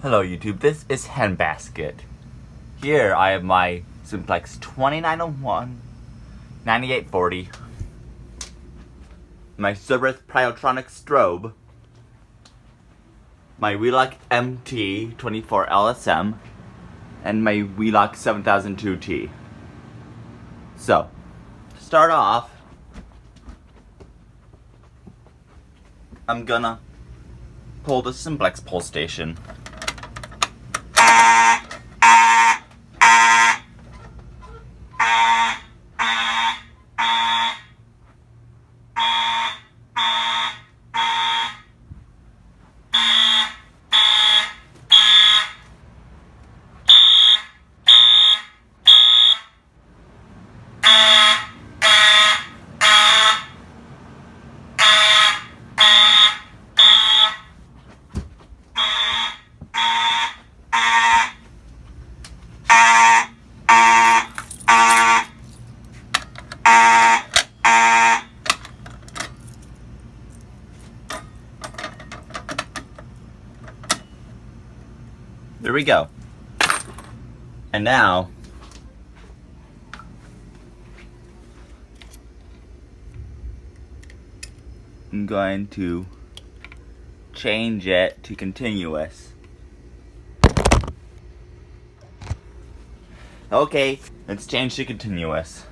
Hello YouTube, this is Handbasket. Here I have my Simplex 2901, 9840, my Simplex-Pyrotronics strobe, my Wheelock MT24 LSM, and my Wheelock 7002T. So, to start off, I'm gonna pull the Simplex pull station. There we go. And now, I'm going to change it to continuous. Okay, let's change to continuous.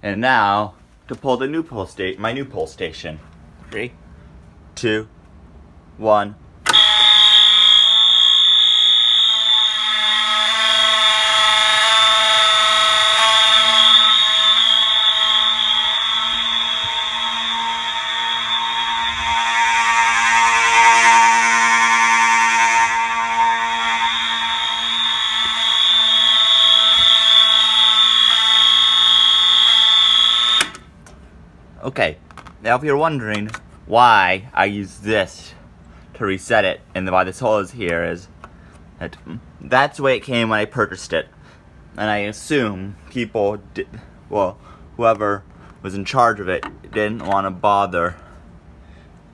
And now, to pull the new my new pull station. 3, 2, 1. Okay, now if you're wondering why I use this to reset it and why this hole is here, is that that's the way it came when I purchased it. And I assume people whoever was in charge of it didn't want to bother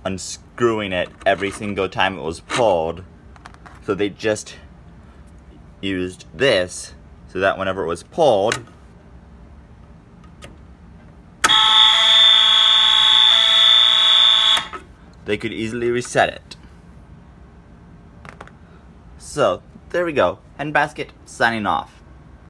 unscrewing it every single time it was pulled. So they just used this so that whenever it was pulled, they could easily reset it. So, there we go. Handbasket signing off.